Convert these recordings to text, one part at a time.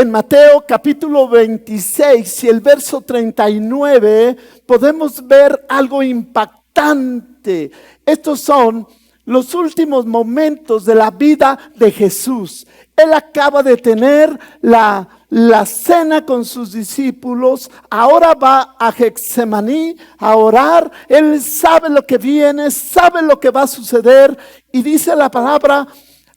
En Mateo capítulo 26 y el verso 39 podemos ver algo impactante. Estos son los últimos momentos de la vida de Jesús. Él acaba de tener la cena con sus discípulos. Ahora va a Getsemaní a orar. Él sabe lo que viene, sabe lo que va a suceder. Y dice la palabra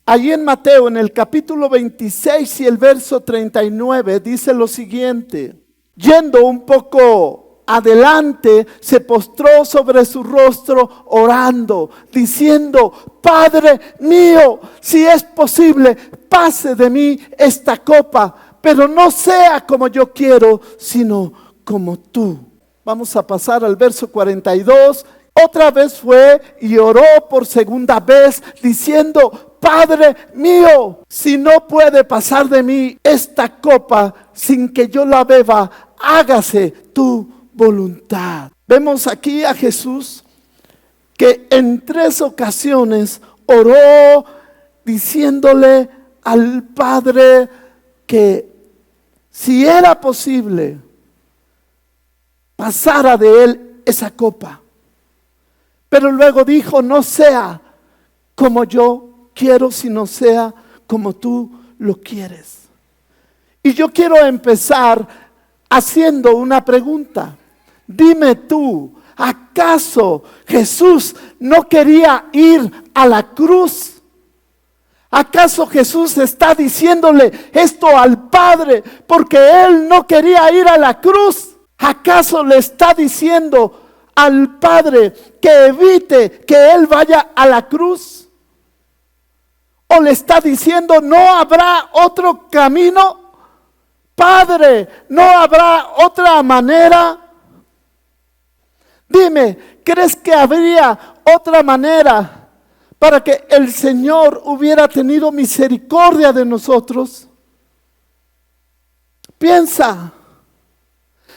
ahí en Mateo, en el capítulo 26 y el verso 39, dice lo siguiente. Yendo un poco adelante, se postró sobre su rostro orando, diciendo: Padre mío, si es posible, pase de mí esta copa, pero no sea como yo quiero, sino como tú. Vamos a pasar al verso 42. Otra vez fue y oró por segunda vez, diciendo: Padre mío, si no puede pasar de mí esta copa sin que yo la beba, hágase tu voluntad. Vemos aquí a Jesús que en 3 ocasiones oró diciéndole al Padre que si era posible pasara de él esa copa. Pero luego dijo: no sea como yo quiero, sino sea como tú lo quieres. Y yo quiero empezar haciendo una pregunta. Dime tú, ¿acaso Jesús no quería ir a la cruz? ¿Acaso Jesús está diciéndole esto al Padre porque Él no quería ir a la cruz? ¿Acaso le está diciendo al Padre que evite que Él vaya a la cruz? ¿O le está diciendo no habrá otro camino? Padre, ¿no habrá otra manera? Dime, ¿crees que habría otra manera para que el Señor hubiera tenido misericordia de nosotros? Piensa,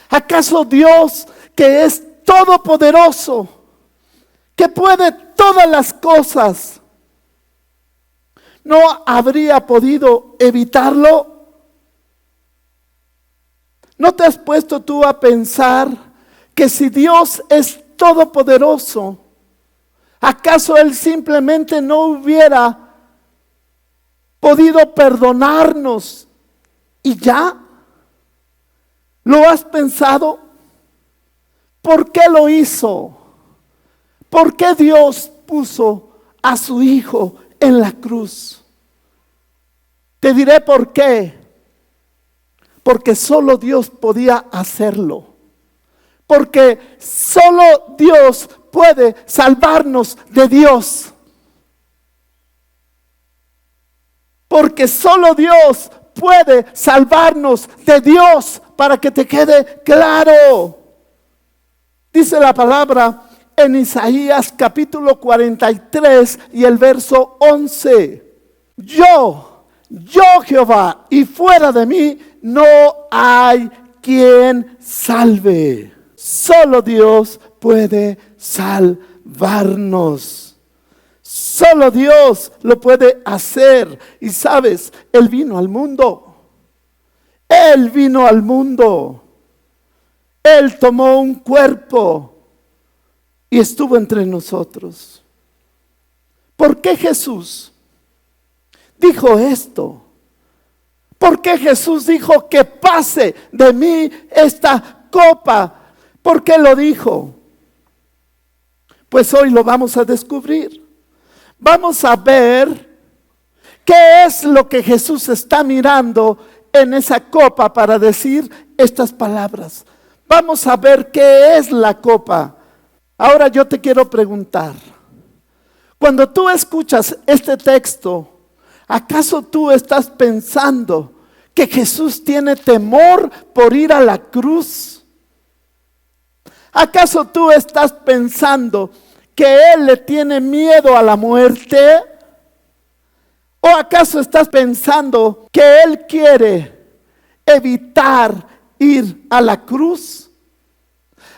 ¿acaso Dios, que es todopoderoso, que puede todas las cosas, no habría podido evitarlo? ¿No te has puesto tú a pensar que si Dios es todopoderoso, acaso Él simplemente no hubiera podido perdonarnos y ya? ¿Lo has pensado? ¿Por qué lo hizo? ¿Por qué Dios puso a su Hijo en la cruz? Te diré por qué. Porque solo Dios podía hacerlo. Porque solo Dios puede salvarnos de Dios. Porque solo Dios puede salvarnos de Dios, para que te quede claro. Dice la palabra en Isaías capítulo 43 y el verso 11. Yo Jehová, y fuera de mí no hay quien salve. Solo Dios puede salvarnos. Solo Dios lo puede hacer. Y sabes, Él vino al mundo. Él vino al mundo. Él tomó un cuerpo y estuvo entre nosotros. ¿Por qué Jesús dijo esto? ¿Por qué Jesús dijo que pase de mí esta copa? ¿Por qué lo dijo? Pues hoy lo vamos a descubrir. Vamos a ver qué es lo que Jesús está mirando en esa copa para decir estas palabras. Vamos a ver qué es la copa. Ahora yo te quiero preguntar, cuando tú escuchas este texto, ¿acaso tú estás pensando que Jesús tiene temor por ir a la cruz? ¿Acaso tú estás pensando que Él le tiene miedo a la muerte? ¿O acaso estás pensando que Él quiere evitar ir a la cruz?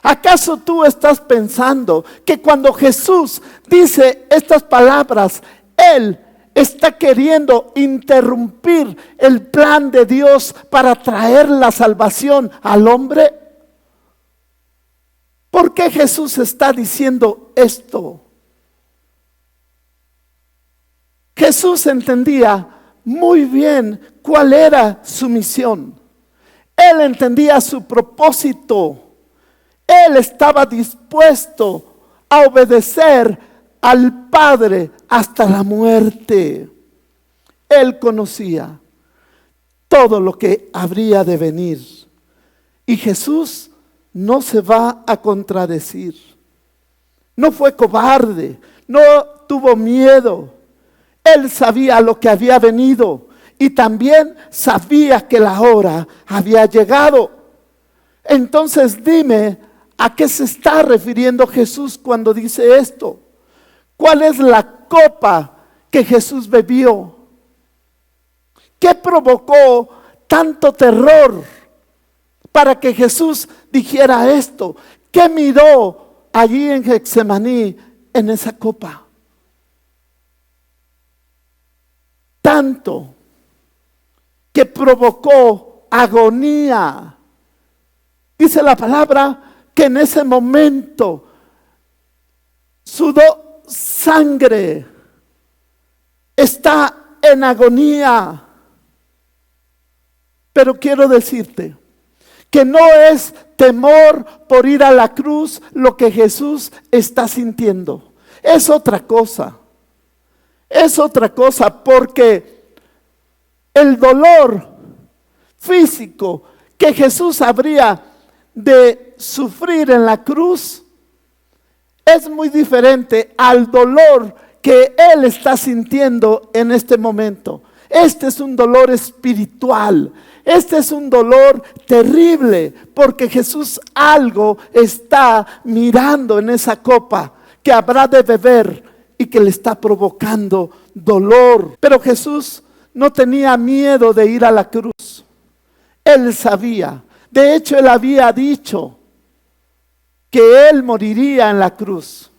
¿Acaso tú estás pensando que cuando Jesús dice estas palabras, Él está queriendo interrumpir el plan de Dios para traer la salvación al hombre? ¿Por qué Jesús está diciendo esto? Jesús entendía muy bien cuál era su misión. Él entendía su propósito. Él estaba dispuesto a obedecer al Padre hasta la muerte. Él conocía todo lo que habría de venir. Y Jesús no se va a contradecir. No fue cobarde, no tuvo miedo. Él sabía lo que había venido y también sabía que la hora había llegado. Entonces dime, ¿a qué se está refiriendo Jesús cuando dice esto? ¿Cuál es la copa que Jesús bebió? ¿Qué provocó tanto terror para que Jesús dijera esto? ¿Qué miró allí en Getsemaní en esa copa? Tanto que provocó agonía. Dice la palabra que en ese momento sudó sangre, está en agonía. Pero quiero decirte que no es temor por ir a la cruz lo que Jesús está sintiendo. Es otra cosa. Es otra cosa, porque el dolor físico que Jesús habría de sufrir en la cruz es muy diferente al dolor que Él está sintiendo en este momento. Este es un dolor espiritual. Este es un dolor terrible, porque Jesús algo está mirando en esa copa que habrá de beber y que le está provocando dolor. Pero Jesús no tenía miedo de ir a la cruz. Él sabía. De hecho, Él había dicho que Él moriría en la cruz.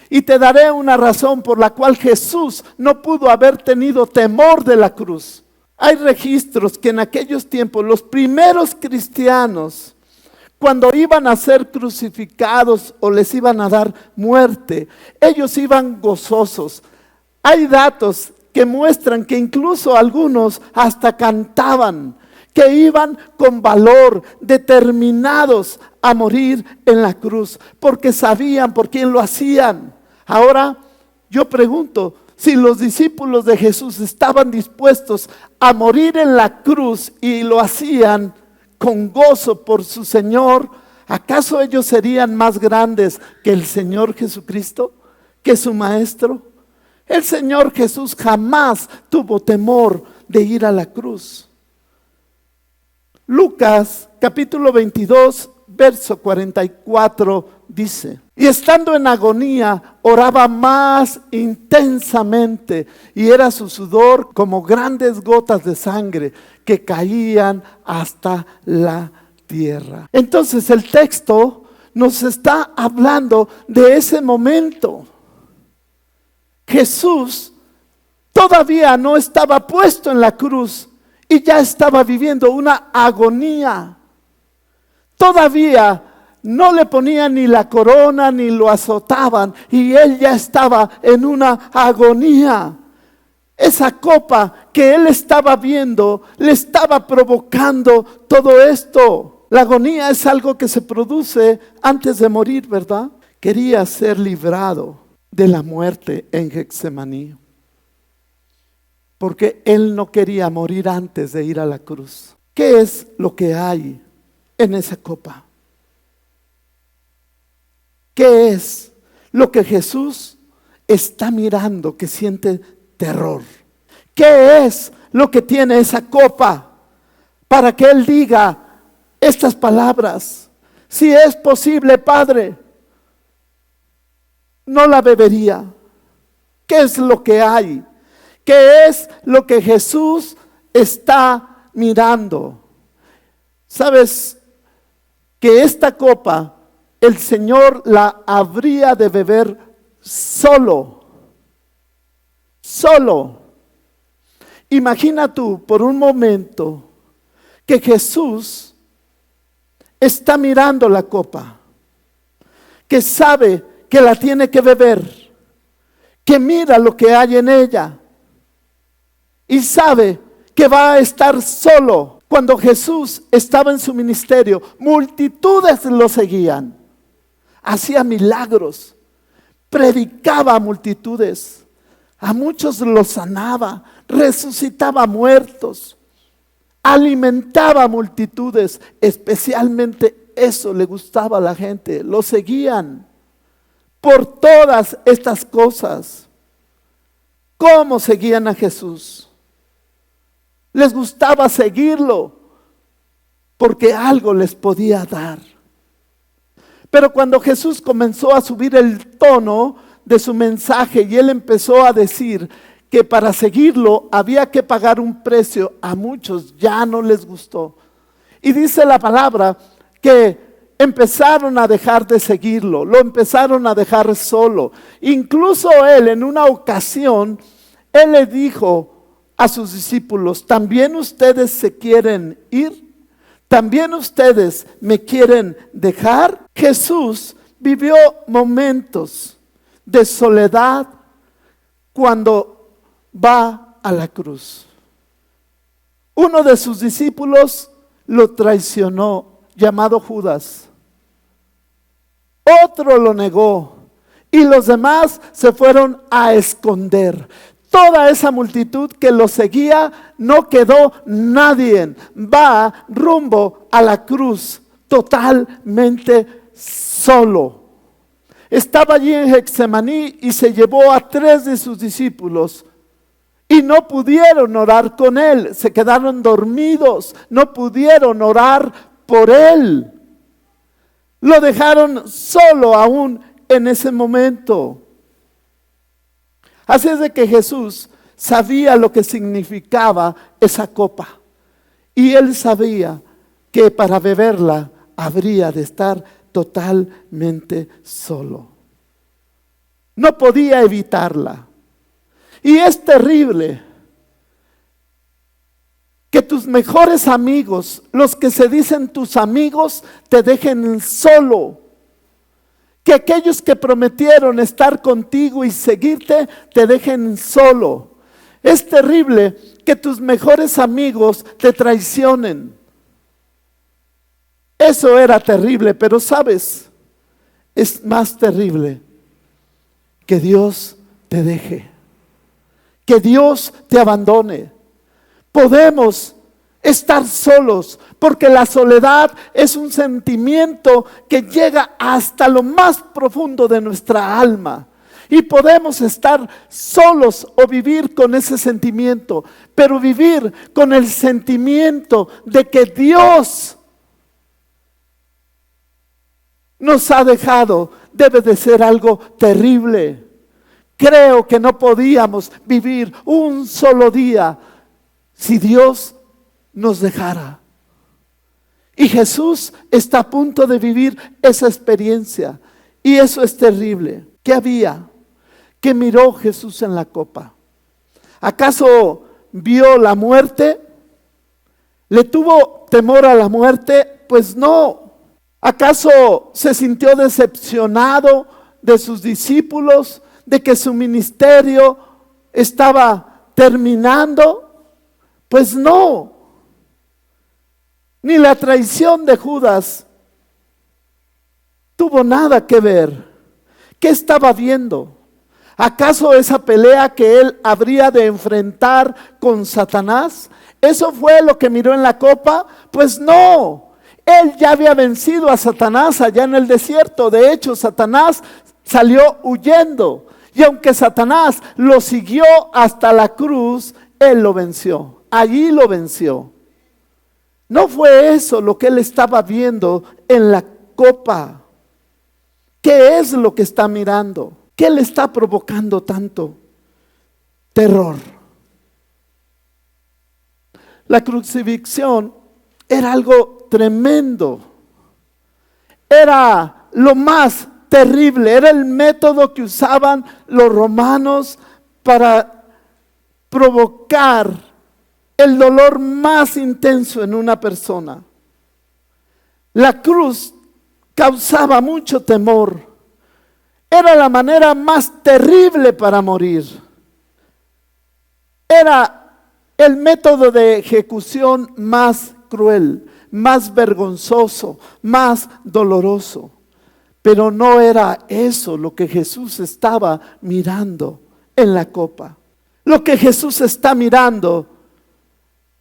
Y te daré una razón por la cual Jesús no pudo haber tenido temor de la cruz. Hay registros que en aquellos tiempos los primeros cristianos, cuando iban a ser crucificados o les iban a dar muerte, ellos iban gozosos. Hay datos que muestran que incluso algunos hasta cantaban, que iban con valor, determinados a morir en la cruz, porque sabían por quién lo hacían. Ahora yo pregunto, si los discípulos de Jesús estaban dispuestos a morir en la cruz y lo hacían con gozo por su Señor, ¿acaso ellos serían más grandes que el Señor Jesucristo, que su Maestro? El Señor Jesús jamás tuvo temor de ir a la cruz. Lucas capítulo 22, verso 44 dice: y estando en agonía, oraba más intensamente, y era su sudor como grandes gotas de sangre que caían hasta la tierra. Entonces el texto nos está hablando de ese momento. Jesús todavía no estaba puesto en la cruz y ya estaba viviendo una agonía. Todavía no le ponían ni la corona ni lo azotaban, y él ya estaba en una agonía. Esa copa que él estaba viendo le estaba provocando todo esto. La agonía es algo que se produce antes de morir, ¿verdad? Quería ser librado de la muerte en Getsemaní, porque él no quería morir antes de ir a la cruz. ¿Qué es lo que hay en esa copa? ¿Qué es lo que Jesús está mirando que siente terror? ¿Qué es lo que tiene esa copa para que Él diga estas palabras? Si es posible, Padre, no la bebería. ¿Qué es lo que hay? ¿Qué es lo que Jesús está mirando? ¿Sabes que esta copa el Señor la habría de beber solo solo. Imagina tú por un momento que Jesús está mirando la copa, que sabe que la tiene que beber, que mira lo que hay en ella y sabe que va a estar solo. Cuando Jesús estaba en su ministerio, multitudes lo seguían, hacía milagros, predicaba a multitudes, a muchos los sanaba, resucitaba muertos, alimentaba a multitudes. Especialmente eso le gustaba a la gente, lo seguían por todas estas cosas. ¿Cómo seguían a Jesús? Les gustaba seguirlo porque algo les podía dar. Pero cuando Jesús comenzó a subir el tono de su mensaje y él empezó a decir que para seguirlo había que pagar un precio, a muchos ya no les gustó. Y dice la palabra que empezaron a dejar de seguirlo, lo empezaron a dejar solo. Incluso él en una ocasión, él le dijo a sus discípulos: ¿también ustedes se quieren ir? ¿También ustedes me quieren dejar? Jesús vivió momentos de soledad cuando va a la cruz. Uno de sus discípulos lo traicionó, llamado Judas. Otro lo negó y los demás se fueron a esconder. Toda esa multitud que lo seguía, no quedó nadie. Va rumbo a la cruz totalmente solo. Estaba allí en Getsemaní y se llevó a 3 de sus discípulos y no pudieron orar con él. Se quedaron dormidos, no pudieron orar por él. Lo dejaron solo aún en ese momento. Así es de que Jesús sabía lo que significaba esa copa. Y él sabía que para beberla habría de estar totalmente solo. No podía evitarla. Y es terrible que tus mejores amigos, los que se dicen tus amigos, te dejen solo. Que aquellos que prometieron estar contigo y seguirte, te dejen solo. Es terrible que tus mejores amigos te traicionen. Eso era terrible, pero ¿sabes? Es más terrible que Dios te deje, que Dios te abandone. Podemos estar solos, porque la soledad es un sentimiento que llega hasta lo más profundo de nuestra alma. Y podemos estar solos o vivir con ese sentimiento, pero vivir con el sentimiento de que Dios nos ha dejado debe de ser algo terrible. Creo que no podíamos vivir un solo día si Dios nos dejara. Y Jesús está a punto de vivir esa experiencia. Y eso es terrible. ¿Qué había? ¿Qué miró Jesús en la copa? ¿Acaso vio la muerte? ¿Le tuvo temor a la muerte? Pues no. ¿Acaso se sintió decepcionado de sus discípulos, de que su ministerio estaba terminando? Pues no. Ni la traición de Judas tuvo nada que ver. ¿Qué estaba viendo? ¿Acaso esa pelea que él habría de enfrentar con Satanás? ¿Eso fue lo que miró en la copa? Pues no. Él ya había vencido a Satanás allá en el desierto. De hecho, Satanás salió huyendo. Y aunque Satanás lo siguió hasta la cruz, él lo venció. Allí lo venció. No fue eso lo que él estaba viendo en la copa. ¿Qué es lo que está mirando? ¿Qué le está provocando tanto terror? La crucifixión era algo tremendo. Era lo más terrible. Era el método que usaban los romanos para provocar el dolor más intenso en una persona. La cruz causaba mucho temor. Era la manera más terrible para morir. Era el método de ejecución más cruel, más vergonzoso, más doloroso. Pero no era eso lo que Jesús estaba mirando en la copa. Lo que Jesús está mirando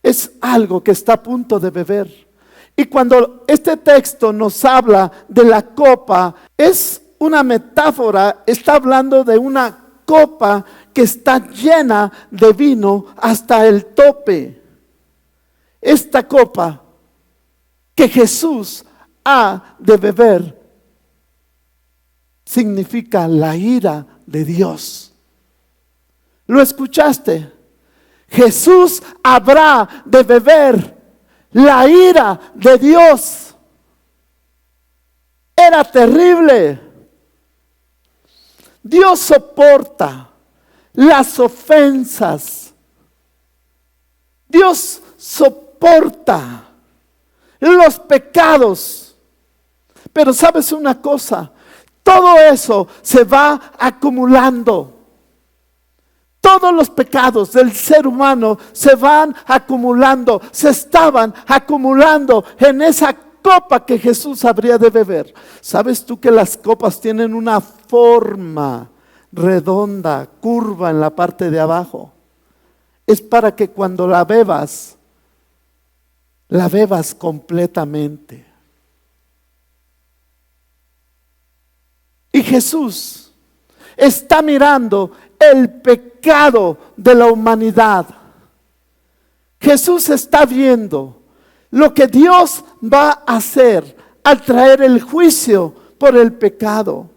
es algo que está a punto de beber. Y cuando este texto nos habla de la copa, es una metáfora, está hablando de una copa que está llena de vino hasta el tope. Esta copa que Jesús ha de beber significa la ira de Dios. ¿Lo escuchaste? Jesús habrá de beber la ira de Dios. Era terrible. Dios soporta las ofensas. Dios soporta los pecados. Pero ¿sabes una cosa? Todo eso se va acumulando. Todos los pecados del ser humano se van acumulando, se estaban acumulando en esa copa que Jesús habría de beber. ¿Sabes tú que las copas tienen una forma redonda, curva en la parte de abajo? Es para que cuando la bebas completamente. Y Jesús está mirando el pecado de la humanidad. Jesús está viendo lo que Dios va a hacer al traer el juicio por el pecado.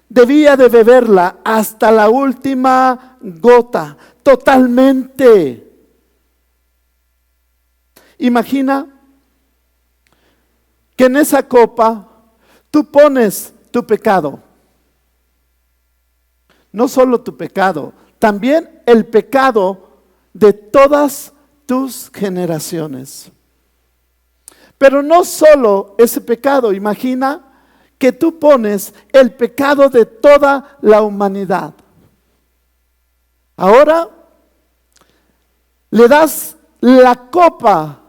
Debía de beberla hasta la última gota, totalmente. Imagina que en esa copa tú pones tu pecado. No solo tu pecado, también el pecado de todas tus generaciones. Pero no solo ese pecado, imagina que tú pones el pecado de toda la humanidad. Ahora le das la copa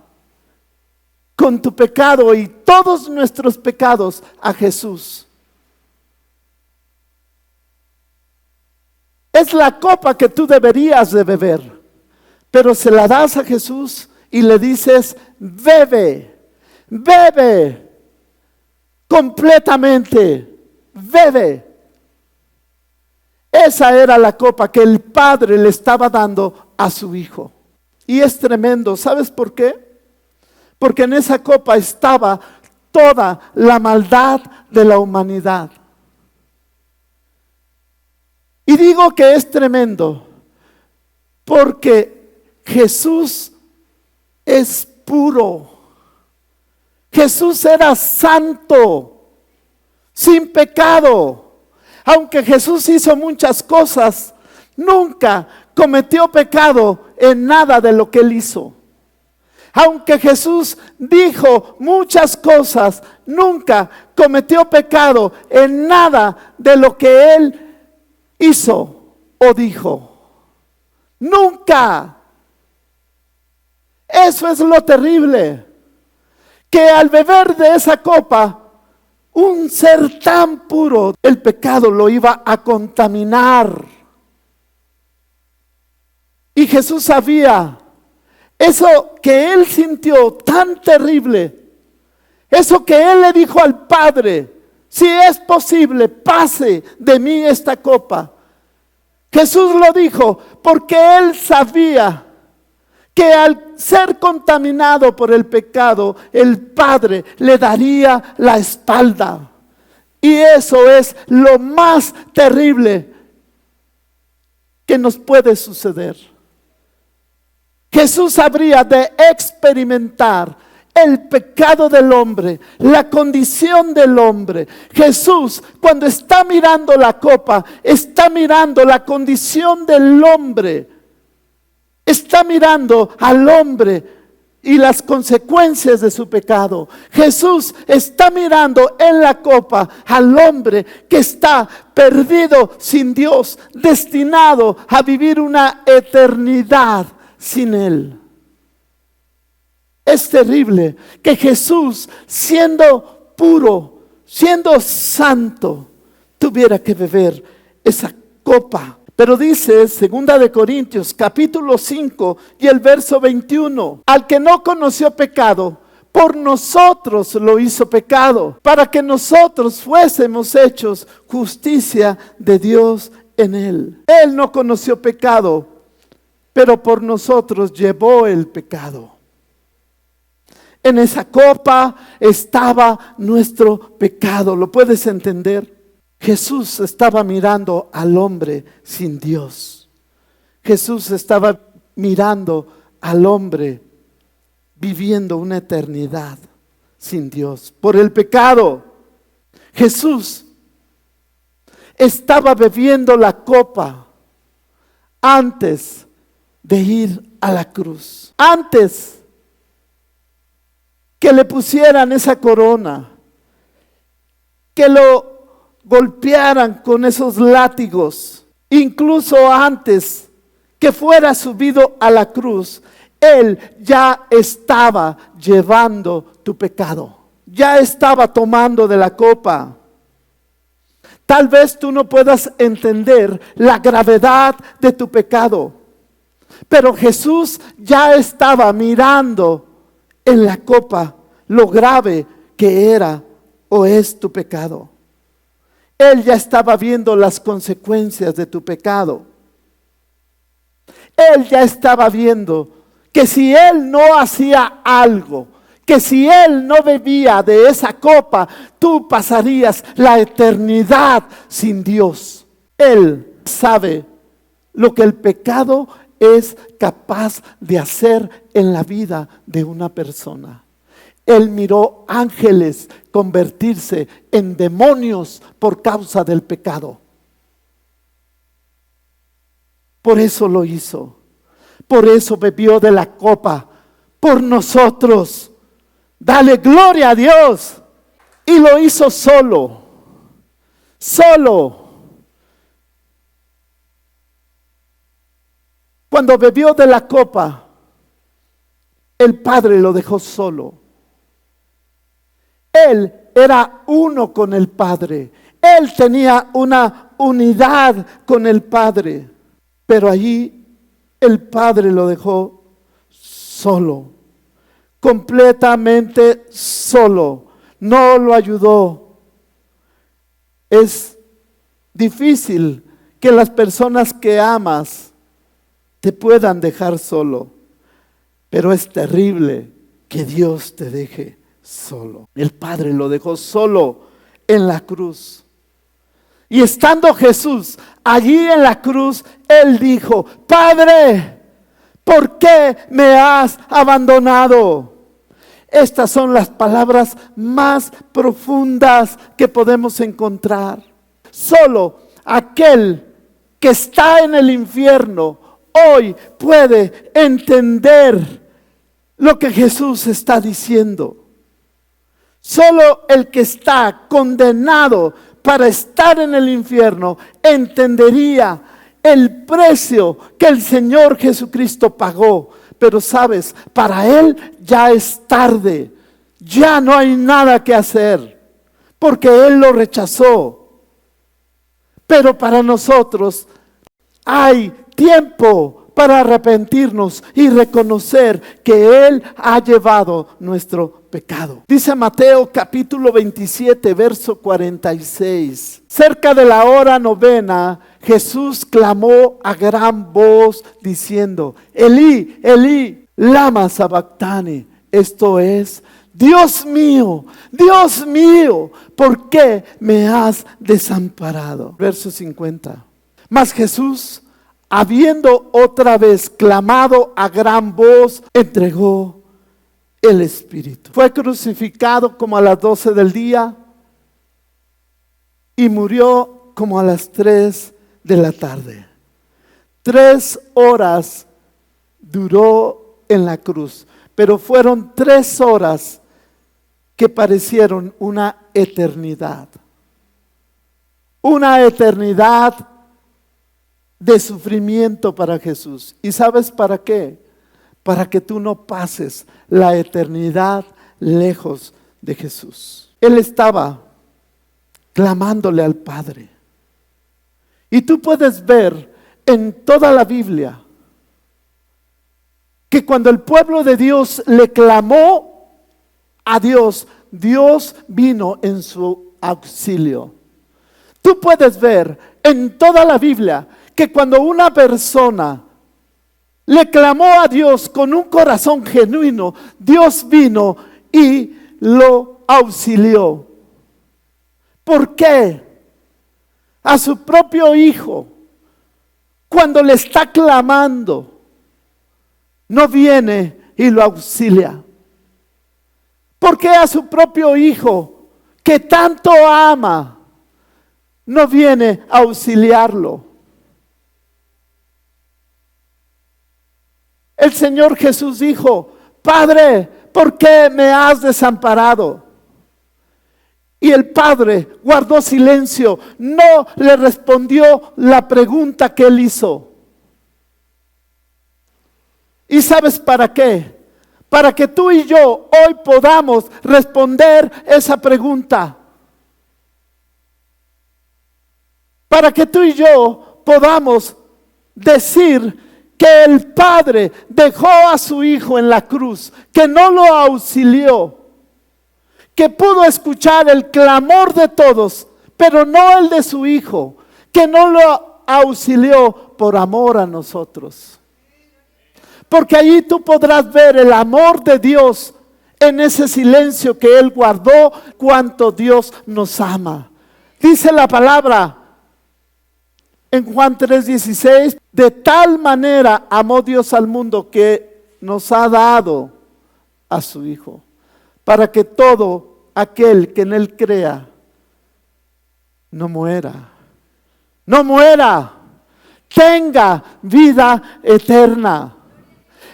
con tu pecado y todos nuestros pecados a Jesús. Es la copa que tú deberías de beber, pero se la das a Jesús y le dices, bebe, bebe completamente, bebe. Esa era la copa que el Padre le estaba dando a su Hijo. Y es tremendo, ¿sabes por qué? Porque en esa copa estaba toda la maldad de la humanidad. Y digo que es tremendo porque Jesús es puro. Jesús era santo, sin pecado. Aunque Jesús hizo muchas cosas, nunca cometió pecado en nada de lo que él hizo. Aunque Jesús dijo muchas cosas, nunca cometió pecado en nada de lo que él hizo o dijo. Nunca. Eso es lo terrible. Que al beber de esa copa, un ser tan puro, el pecado lo iba a contaminar. Y Jesús sabía eso que él sintió tan terrible, eso que él le dijo al Padre, si es posible, pase de mí esta copa. Jesús lo dijo porque él sabía que al ser contaminado por el pecado, el Padre le daría la espalda. Y eso es lo más terrible que nos puede suceder. Jesús habría de experimentar el pecado del hombre, la condición del hombre. Jesús, cuando está mirando la copa, está mirando la condición del hombre. está mirando al hombre y las consecuencias de su pecado. Jesús está mirando en la copa al hombre que está perdido sin Dios, destinado a vivir una eternidad sin Él. Es terrible que Jesús, siendo puro, siendo santo, tuviera que beber esa copa. Pero dice 2 Corintios capítulo 5 y el verso 21, al que no conoció pecado, por nosotros lo hizo pecado, para que nosotros fuésemos hechos justicia de Dios en él. Él no conoció pecado, pero por nosotros llevó el pecado. En esa copa estaba nuestro pecado. ¿Lo puedes entender? Jesús estaba mirando al hombre sin Dios. Jesús estaba mirando al hombre viviendo una eternidad sin Dios por el pecado. Jesús estaba bebiendo la copa antes de ir a la cruz. Antes que le pusieran esa corona, que lo golpearan con esos látigos, incluso antes que fuera subido a la cruz, Él ya estaba llevando tu pecado, ya estaba tomando de la copa. Tal vez tú no puedas entender la gravedad de tu pecado, pero Jesús ya estaba mirando en la copa lo grave que era o es tu pecado. Él ya estaba viendo las consecuencias de tu pecado. Él ya estaba viendo que si Él no hacía algo, que si Él no bebía de esa copa, tú pasarías la eternidad sin Dios. Él sabe lo que el pecado es capaz de hacer en la vida de una persona. Él miró ángeles convertirse en demonios por causa del pecado. Por eso lo hizo. Por eso bebió de la copa por nosotros. Dale gloria a Dios. Y lo hizo solo. Solo. Cuando bebió de la copa, el Padre lo dejó solo. Él era uno con el Padre. Él tenía una unidad con el Padre. Pero allí el Padre lo dejó solo. Completamente solo. No lo ayudó. Es difícil que las personas que amas te puedan dejar solo. Pero es terrible que Dios te deje solo. El Padre lo dejó solo en la cruz. Y estando Jesús allí en la cruz, Él dijo: Padre, ¿por qué me has abandonado? Estas son las palabras más profundas que podemos encontrar. Solo aquel que está en el infierno hoy puede entender lo que Jesús está diciendo. Solo el que está condenado para estar en el infierno entendería el precio que el Señor Jesucristo pagó. Pero sabes, para Él ya es tarde. Ya no hay nada que hacer, porque Él lo rechazó. Pero para nosotros hay tiempo para arrepentirnos y reconocer que Él ha llevado nuestro pecado. Dice Mateo capítulo 27, verso 46. Cerca de la hora novena, Jesús clamó a gran voz diciendo: Elí, Elí, lama sabactani. Esto es: Dios mío, ¿por qué me has desamparado? Verso 50. Mas Jesús, habiendo otra vez clamado a gran voz, entregó el Espíritu. Fue crucificado como a las 12 del día y murió como a las 3 de la tarde. 3 horas duró en la cruz, pero fueron 3 horas que parecieron una eternidad. Una eternidad de sufrimiento para Jesús. ¿Y sabes para qué? Para que tú no pases la eternidad lejos de Jesús. Él estaba clamándole al Padre. Y tú puedes ver en toda la Biblia que cuando el pueblo de Dios le clamó a Dios, Dios vino en su auxilio. Tú puedes ver en toda la Biblia que cuando una persona le clamó a Dios con un corazón genuino, Dios vino y lo auxilió. ¿Por qué? A su propio hijo, cuando le está clamando, no viene y lo auxilia. ¿Por qué a su propio hijo, que tanto ama, no viene a auxiliarlo? El Señor Jesús dijo: Padre, ¿por qué me has desamparado? Y el Padre guardó silencio, no le respondió la pregunta que él hizo. ¿Y sabes para qué? Para que tú y yo hoy podamos responder esa pregunta. Para que tú y yo podamos decir que el Padre dejó a su Hijo en la cruz, que no lo auxilió, que pudo escuchar el clamor de todos, pero no el de su Hijo, que no lo auxilió por amor a nosotros. Porque allí tú podrás ver el amor de Dios en ese silencio que Él guardó, cuánto Dios nos ama. Dice la palabra en Juan 3:16, de tal manera amó Dios al mundo que nos ha dado a su Hijo, para que todo aquel que en Él crea no muera, tenga vida eterna.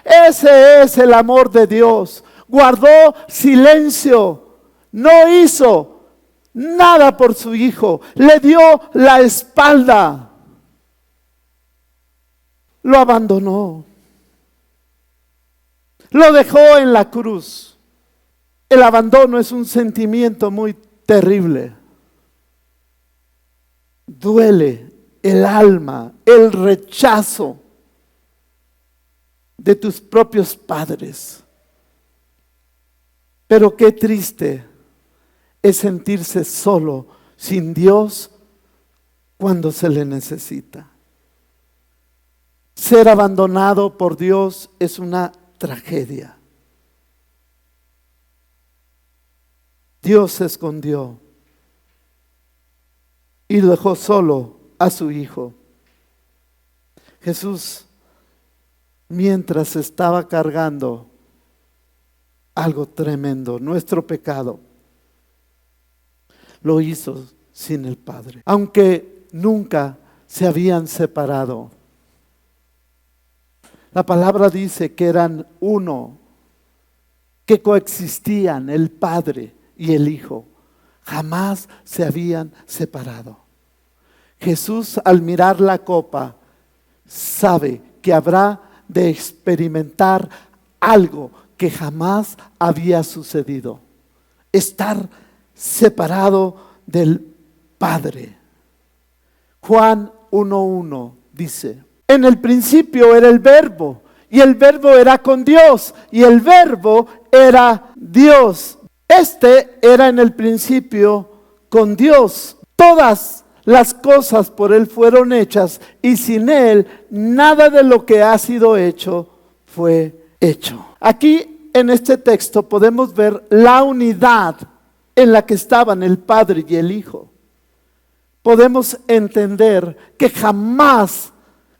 Ese es el amor de Dios. Guardó silencio, no hizo nada por su Hijo, le dio la espalda, lo abandonó, lo dejó en la cruz. El abandono es un sentimiento muy terrible. Duele el alma, el rechazo de tus propios padres. Pero qué triste es sentirse solo, sin Dios, cuando se le necesita. Ser abandonado por Dios es una tragedia. Dios se escondió y dejó solo a su Hijo. Jesús, mientras estaba cargando algo tremendo, nuestro pecado, lo hizo sin el Padre. Aunque nunca se habían separado. La palabra dice que eran uno, que coexistían el Padre y el Hijo. Jamás se habían separado. Jesús, al mirar la copa, sabe que habrá de experimentar algo que jamás había sucedido: estar separado del Padre. Juan 1:1 dice: en el principio era el Verbo, y el Verbo era con Dios, y el Verbo era Dios. Este era en el principio con Dios. Todas las cosas por Él fueron hechas, y sin Él nada de lo que ha sido hecho fue hecho. Aquí en este texto podemos ver la unidad en la que estaban el Padre y el Hijo. Podemos entender que jamás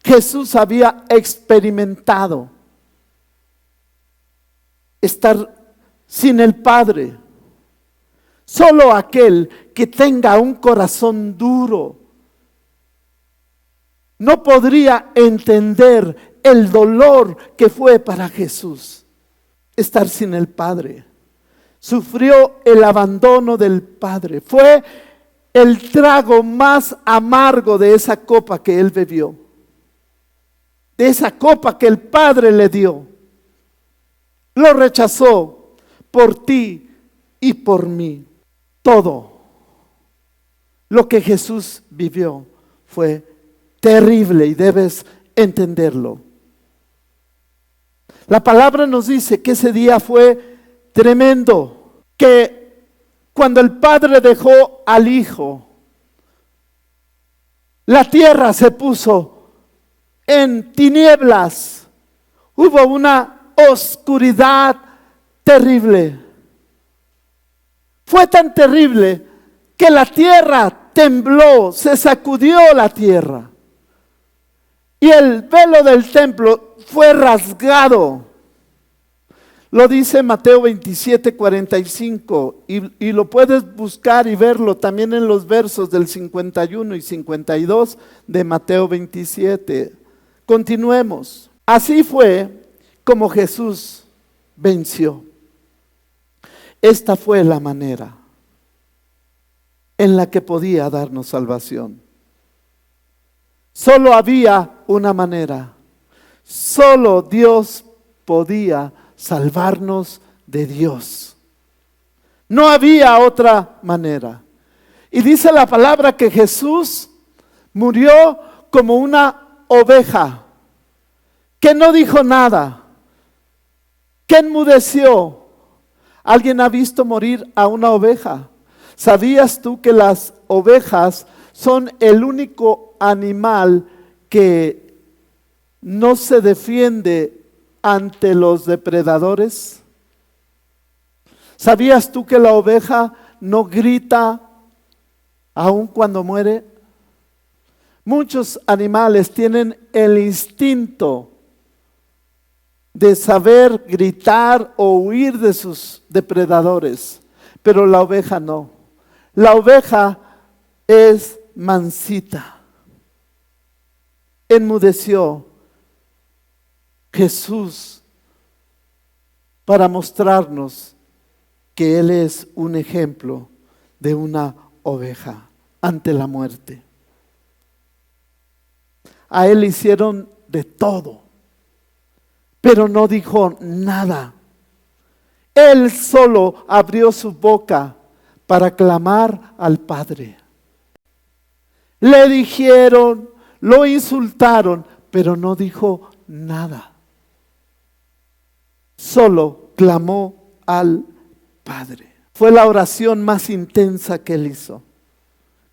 Jesús había experimentado estar sin el Padre. Solo aquel que tenga un corazón duro no podría entender el dolor que fue para Jesús estar sin el Padre. Sufrió el abandono del Padre. Fue el trago más amargo de esa copa que él bebió. De esa copa que el Padre le dio. Lo rechazó por ti y por mí. Todo lo que Jesús vivió fue terrible y debes entenderlo. La palabra nos dice que ese día fue tremendo, que cuando el Padre dejó al Hijo, la tierra se puso en tinieblas, hubo una oscuridad terrible. Fue tan terrible que la tierra tembló, se sacudió la tierra. Y el velo del templo fue rasgado. Lo dice Mateo 27, 45. Y lo puedes buscar y verlo también en los versos del 51 y 52 de Mateo 27. Continuemos. Así fue como Jesús venció. Esta fue la manera en la que podía darnos salvación. Solo había una manera. Solo Dios podía salvarnos de Dios. No había otra manera. Y dice la palabra que Jesús murió como una oveja, que no dijo nada, que enmudeció. ¿Alguien ha visto morir a una oveja? ¿Sabías tú que las ovejas son el único animal que no se defiende ante los depredadores? ¿Sabías tú que la oveja no grita aun cuando muere? Muchos animales tienen el instinto de saber gritar o huir de sus depredadores, pero la oveja no. La oveja es mansita. Enmudeció Jesús para mostrarnos que Él es un ejemplo de una oveja ante la muerte. A Él le hicieron de todo, pero no dijo nada. Él solo abrió su boca para clamar al Padre. Le dijeron, lo insultaron, pero no dijo nada. Solo clamó al Padre. Fue la oración más intensa que él hizo.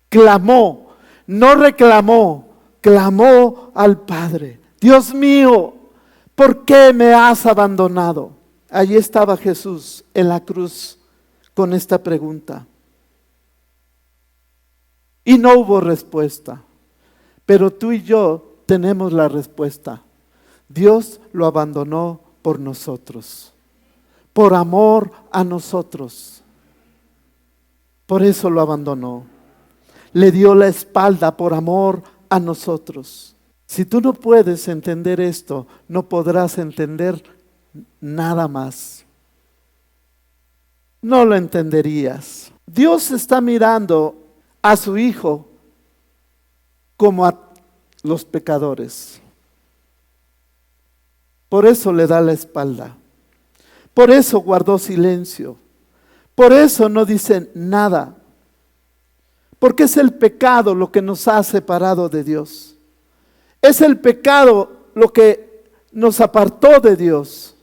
Clamó, no reclamó, clamó al Padre. Dios mío, ¿por qué me has abandonado? Allí estaba Jesús en la cruz con esta pregunta. Y no hubo respuesta. Pero tú y yo tenemos la respuesta. Dios lo abandonó por nosotros. Por amor a nosotros. Por eso lo abandonó. Le dio la espalda por amor a nosotros. Si tú no puedes entender esto, no podrás entender nada más. No lo entenderías. Dios está mirando a su Hijo como a los pecadores. Por eso le da la espalda. Por eso guardó silencio. Por eso no dice nada. Porque es el pecado lo que nos ha separado de Dios. Es el pecado lo que nos apartó de Dios.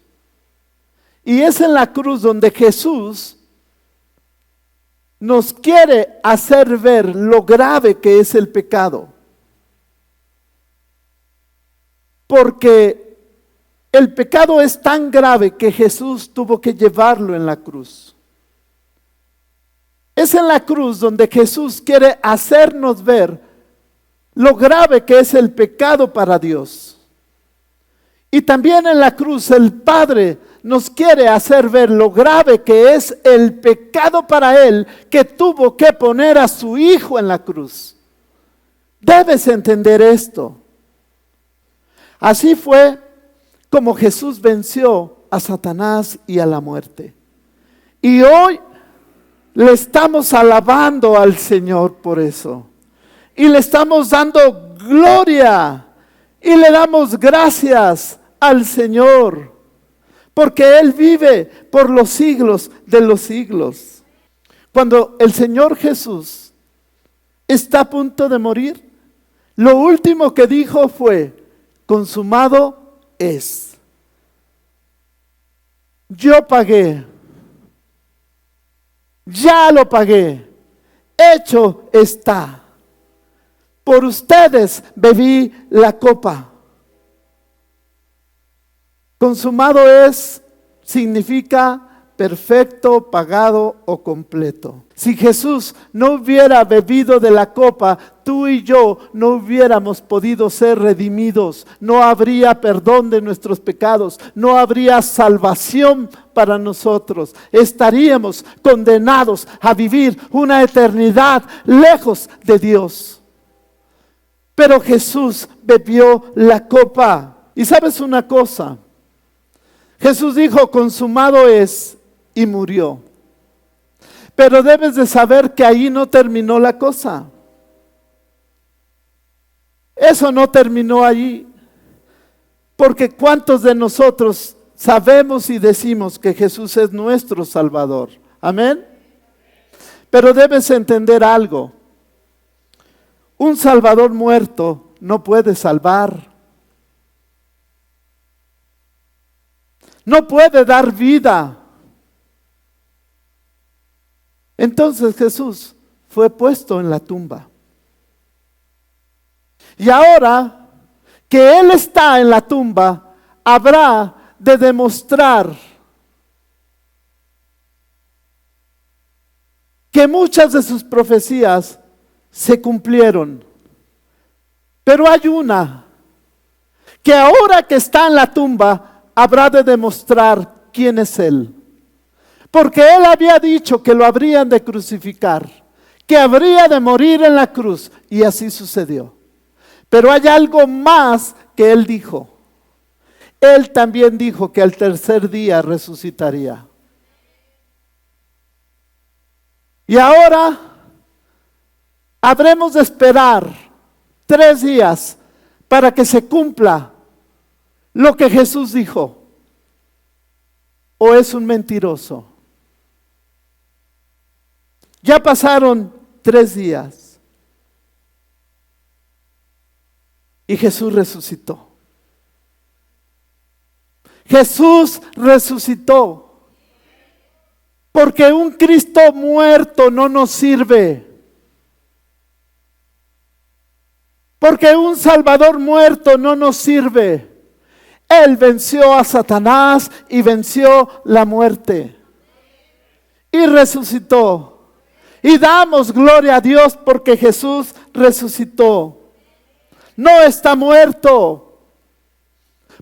Y es en la cruz donde Jesús nos quiere hacer ver lo grave que es el pecado. Porque el pecado es tan grave que Jesús tuvo que llevarlo en la cruz. Es en la cruz donde Jesús quiere hacernos ver lo grave que es el pecado para Dios. Y también en la cruz el Padre nos quiere hacer ver lo grave que es el pecado para Él, que tuvo que poner a su Hijo en la cruz. Debes entender esto. Así fue como Jesús venció a Satanás y a la muerte. Y hoy le estamos alabando al Señor por eso. Y le estamos dando gloria. Y le damos gracias al Señor. Porque Él vive por los siglos de los siglos. Cuando el Señor Jesús está a punto de morir, lo último que dijo fue: consumado es. Yo pagué. Ya lo pagué. Hecho está. Por ustedes bebí la copa. Consumado es significa perfecto, pagado o completo. Si Jesús no hubiera bebido de la copa, tú y yo no hubiéramos podido ser redimidos. No habría perdón de nuestros pecados. No habría salvación para nosotros. Estaríamos condenados a vivir una eternidad lejos de Dios. Pero Jesús bebió la copa. Y sabes una cosa, Jesús dijo: consumado es, y murió. Pero debes de saber que ahí no terminó la cosa. Eso no terminó allí. Porque ¿cuántos de nosotros sabemos y decimos que Jesús es nuestro Salvador? Amén. Pero debes entender algo. Un Salvador muerto no puede salvar. No puede dar vida. Entonces Jesús fue puesto en la tumba. Y ahora que Él está en la tumba, habrá de demostrar que muchas de sus profecías se cumplieron. Pero hay una que ahora que está en la tumba habrá de demostrar quién es Él. Porque Él había dicho que lo habrían de crucificar, que habría de morir en la cruz, y así sucedió. Pero hay algo más que Él dijo. Él también dijo que al tercer día resucitaría. Y ahora habremos de esperar 3 días para que se cumpla lo que Jesús dijo. ¿O es un mentiroso? Ya pasaron 3 días y Jesús resucitó. Jesús resucitó. Porque un Cristo muerto no nos sirve. Porque un Salvador muerto no nos sirve. Él venció a Satanás y venció la muerte. Y resucitó. Y damos gloria a Dios porque Jesús resucitó. No está muerto.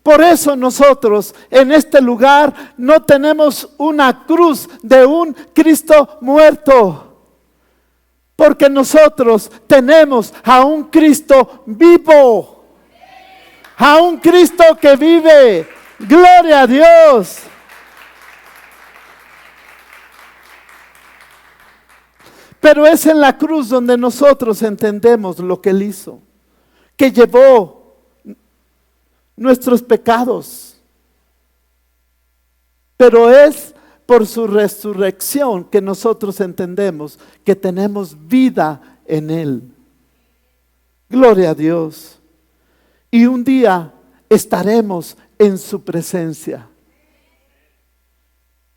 Por eso nosotros en este lugar no tenemos una cruz de un Cristo muerto. Porque nosotros tenemos a un Cristo vivo. A un Cristo que vive. Gloria a Dios. Pero es en la cruz donde nosotros entendemos lo que Él hizo. Que llevó nuestros pecados. Pero es por su resurrección que nosotros entendemos que tenemos vida en Él. Gloria a Dios. Y un día estaremos en su presencia.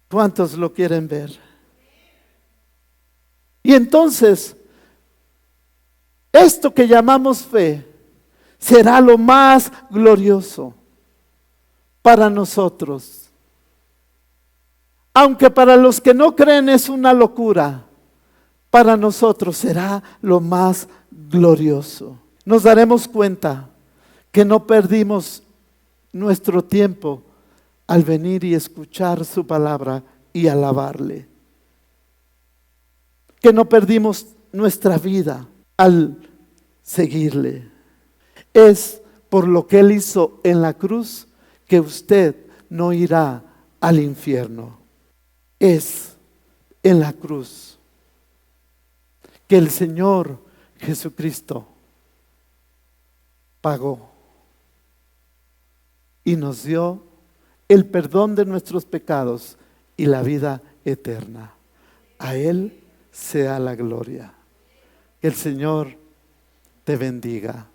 ¿Cuántos lo quieren ver? Y entonces, esto que llamamos fe será lo más glorioso para nosotros. Aunque para los que no creen es una locura, para nosotros será lo más glorioso. Nos daremos cuenta que no perdimos nuestro tiempo al venir y escuchar su palabra y alabarle. Que no perdimos nuestra vida al seguirle. Es por lo que Él hizo en la cruz, que usted no irá al infierno. Es en la cruz que el Señor Jesucristo pagó y nos dio el perdón de nuestros pecados y la vida eterna. A Él sea la gloria. Que el Señor te bendiga.